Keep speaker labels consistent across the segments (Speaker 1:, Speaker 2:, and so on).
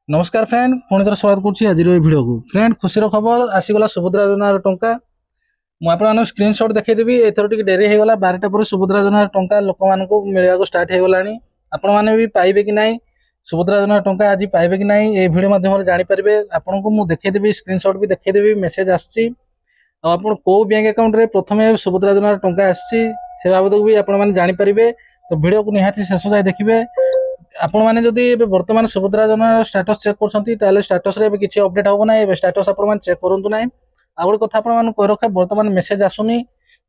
Speaker 1: नमस्कार फ्रेंड पुणी थर स्वागत करुच्ची आज भिडियो को फ्रेंड खुशी खबर आसीगला सुभद्रा योजनार टंका मुझे स्क्रीनशॉट देखीदेवी एथर टी डेरी होगा 12टा पर सुभद्रा योजनार टंका लोक मान मिलवा स्टार्ट हो गलानी आपण मैंने भी पाइबे कि नहीं सुभद्रा योजनार टंका आज पाइबे कि नहीं ये वीडियो माध्यम जानीपारे आपन को मुझे देखीदेवी स्क्रीनशॉट भी देखीदेवी मेसेज आसी आप बैंक अकाउंट रे प्रथम सुभद्रा योजनार टंका आसी से बाबद भी आपने जानीपारे तो वीडियो को निहाती शेष जाए देखिए आपण मैंने जदि वर्तमान सुभद्रा योजना स्टेटस चेक कर स्टेटस रे किसी अपडेट हम ना स्टेटस आप चेक करूँ ना आ गए कथ कह रखे बर्तमान मेसेज आसुनी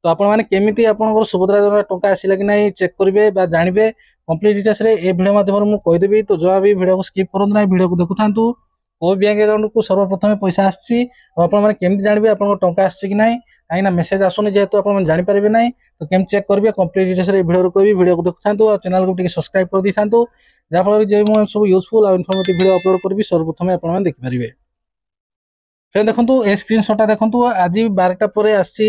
Speaker 1: तो आपण मैंने केमी आप सुभद्रा योजना टंका आसला कि नहीं चेक करेंगे जानवे कंप्लीट डिटेल्स रे ए वीडियो माध्यम मुझे कहीदेवी तो जहाँ भी वीडियो को स्किप करूँ ना वीडियो को देखु था को बैंक अकाउंट को सर्वप्रथम पैसा आसमी जानवे आप टंका आसी कि नहीं कहीं मेसेज आसुनी जेहेतु आप जानीपारे ना तो केम चेक करेंगे कंप्लीट डिटेल्स रे वीडियो कह वीडियो को देखु था चैनल को सब्सक्राइब कर दी था जहाँफल जो मुझे सब यूजफुल और इनफॉर्मेटिव वीडियो अपलोड करी सर्वप्रथम आप देखिपारे फिर देखो ये स्क्रीनशॉटा देखो आज 12टा पर आसी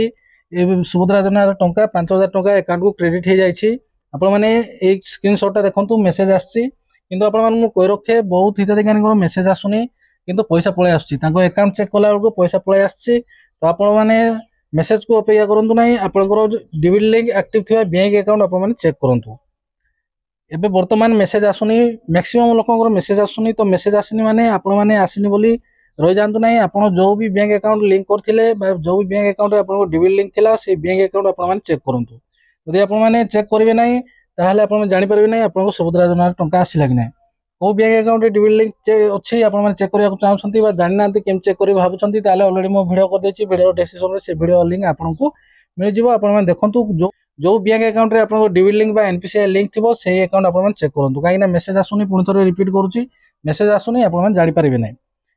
Speaker 1: सुभद्रा योजनार टंका 5,000 टंका अकाउंट को क्रेडिट हो जाए स्क्रीनशॉटा देखो मेसेज आसी किंतु आपको कही रखे बहुत हिताधिकारी मेसेज आसुनी किंतु पैसा पलि आकाउंट चेक कला बेलू पैसा पलि आसी तो आपने मेसेज को अपेक्षा करूँ ना आपंकर डिबिट लिंक एक्टिव थी बैंक अकाउंट आप चेक करूँ एबे वर्तमान मेसेज आसुनी मैक्सिमम लोक मेसेज आसुनी तो मेसेज आसनी माने आपण माने आसनी बोली रही जातु ना आपड़ जो भी बैंक अकाउंट लिंक करथिले जो भी बैंक अकाउंट आपन डिबिट लिंक थिला से बैंक अकाउंट आपण माने चेक करंतु यदि आपण माने चेक करिवे नाही ताहले आपण जानि परिबे नाही आपन सुभद्रा योजना टंका आसिला कि नाही को बैंक अकाउंट डिबिट लिंक अछि आपण माने चेक करिया चाहछंती बा जानि नांती केम चेक करि भाबुछंती ताहले ऑलरेडी मो वीडियो कर देछि वीडियो डिस्क्रिप्शन रे से वीडियो लिंक आपन को मिल जिवो आपण माने देखंतु जो बैंक अकाउंट रे आपन डिबिट लिंक बा एनपीसीआई लिंक थिबो से अकाउंट आपन चेक करंतु काईना मेसेज आसुनी पुणी थोड़े रिपीट करूची मेसेज आसुनी आपन जानि परिबे नाही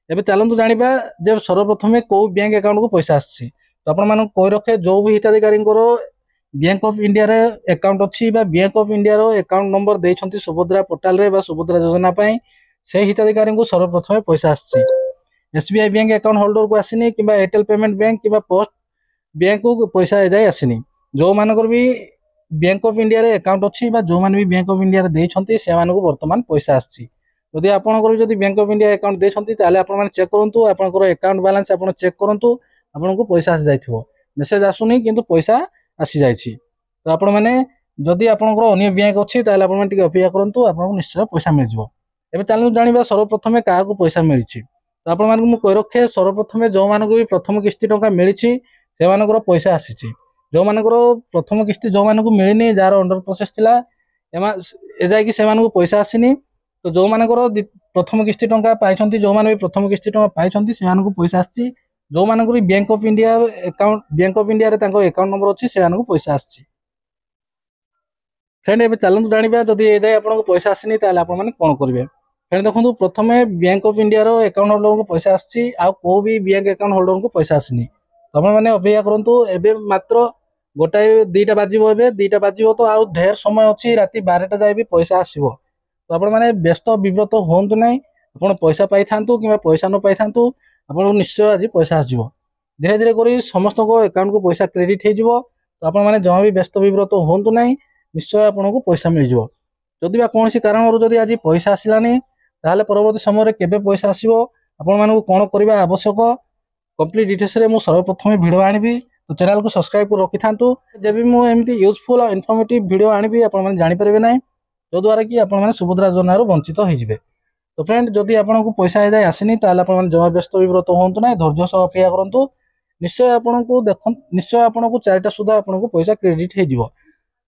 Speaker 1: एबे चलंतु जानिबा जे सर्वप्रथम को बैंक अकाउंट को पैसा आछि तो आपन मान कहि रखे जो भी हिताधिकारी बैंक ऑफ इंडिया रे अकाउंट अछि बा बैंक ऑफ इंडिया रो अकाउंट नंबर देइछंती सुभद्रा पोर्टल रे बा सुभद्रा योजना पई से हिताधिकारी को सर्वप्रथम पैसा आछि एसबीआई बैंक अकाउंट होल्डर को आसिनी किबा एयरटेल पेमेंट बैंक किबा पोस्ट बैंक को पैसा ए जाय आसिनी जो मानकर भी बैंक ऑफ इंडिया रे अकाउंट अच्छी जो मैंने भी बैंक ऑफ इंडिया देइछंती से मानक वर्तमान पैसा आछि यदि आपनकर जदि बैंक ऑफ इंडिया अकाउंट देइछंती ताले आपन माने चेक करंतु आपनकर अकाउंट बैलेंस आपन चेक करंतु आपनको पैसा आसी जाइथिबो मेसेज आसुनी किंतु पैसा आसी जाइछि तो आपन माने जदि आपनकर अन्य बैंक अछि ताले आपन माने टिके अपेक्षा करंतु आपनको निश्चय पैसा मिल जिवो एबे चलु जानिबा सर्वप्रथम काहा को पैसा मिलिछि तो आपन मानक मु कहि रखे सर्वप्रथम जो मानक भी प्रथम किस्ती टंका मिलिछि से मानकर पैसा आसीछि जो मानकर प्रथम किस्ती जो मानक मिलनी जार अंडर प्रोसेस थिला ए जाय कि से मानक पैसा आसीनी तो जो मानकर प्रथम किस्ती टंका पाइछंती जो माने भी प्रथम किस्ती टंका पाइछंती से मानक पैसा आछि जो मानकर बैंक ऑफ इंडिया रे तांको अकाउंट नंबर अछि से मानक पैसा आछि फ्रेंड एबे चलंतु जानिबा जदि ए जाय आपनको पैसा आसीनी ताले आपन माने कोन करबे फ्रेंड देखंतु प्रथमे बैंक ऑफ इंडिया रो अकाउंट होल्डर को पैसा आछि आ को भी बैंक अकाउंट होल्डर को पैसा आसीनी तो आपण माने अपेक्षा करंतु एबे मात्र गोटाए 2टा बाजिबो एबे 2टा बाजिबो तो आउ ढेर समय अछि राति 12टा जाय भी पैसा आसीबो तो आपण माने व्यस्त विव्रत होंतु नाही आपण पैसा पाई थांतु किबा पैसा न पाई थांतु आपण निश्चय आज पैसा आसीबो धीरे धीरे करी समस्त को अकाउंट को पैसा क्रेडिट हे जिवो तो आपण माने जमा भी व्यस्त विव्रत होंतु नाही निश्चय आपण को पैसा मिल जिवो जदि बा कोनसी कारणरो जदि आज पैसा आसिलानी ताहाले परवर्ती समय रे केबे पैसा आसीबो आपण माने कोन करबा आवश्यक कंप्लीट डिटेल्स रे मु सर्वप्रथम वीडियो आनिबी तो चैनल को सब्सक्राइब कर रखि थांतु जब भी मु एमती यूजफुल और इनफॉर्मेटिव वीडियो आनिबी आपण माने जानि परिबे नै जो द्वारा कि आपण माने सुभद्रा योजना रो वंचित होई जिवे तो फ्रेंड जदि आपण को पैसा ए जाय आसिनी ताले आपण माने जमा व्यस्त विव्रत होंतु नै धैर्य सह अपेक्षा करंतु निश्चय आपण को देखन निश्चय आपण को 4टा सुधा आपण को पैसा क्रेडिट हे जिवो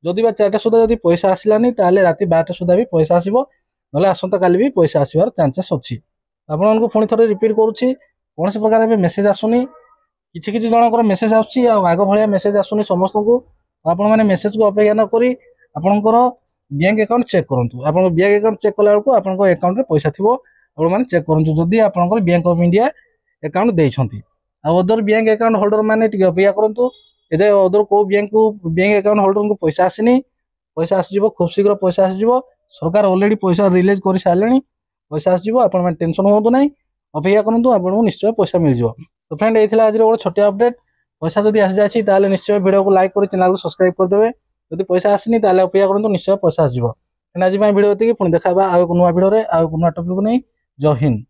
Speaker 1: जदि बा 4टा सुधा जदि पैसा आसिलानी ताले राति 12टा सुधा भी पैसा आसीबो नले आसंता काली भी पैसा आसीबार चांसेस अछि आपण को पुणी थरे रिपीट करूची कोनसे प्रकार में मेसेज आसुनी किछि किछि जनकर मेसेज आउछि आग भलिया मेसेज आसुनी समस्त को आपण माने मेसेज को अपेक्षा न करी आपनकर बैंक अकाउंट चेक करंतु आपण बैंक अकाउंट चेक कला को आपनकर अकाउंट रे पैसा थिबो आपण माने चेक करंतु जदी आपनकर बैंक ऑफ इंडिया अकाउंट देइछंती आ अदर बैंक अकाउंट होल्डर माने टिके अपेक्षा करंतु एदे अदर को बैंक अकाउंट होल्डर को पैसा आसीनी पैसा आसीजिवो खूब शीघ्र पैसा आसीजिवो सरकार ऑलरेडी पैसा रिलीज करि सारलेनी पैसा आसीजिवो आपण माने टेंशन होंतु नै अपेक्षा करंतु आपनको निश्चय पैसा मिल जिवो तो फ्रेंड ये आज गोटे छोटे अपडेट पैसा जब आसी जाए निश्चय वीडियो को लाइक कर चैनल को सब्सक्राइब करदे जब पैसा आसनी अपेक्षा करूँ निश्चय पैसा आसो आज वीडियो ये पुणी देखा आउ नुआ वीडियो आउ नुआ टॉपिक नहीं जय हिंद।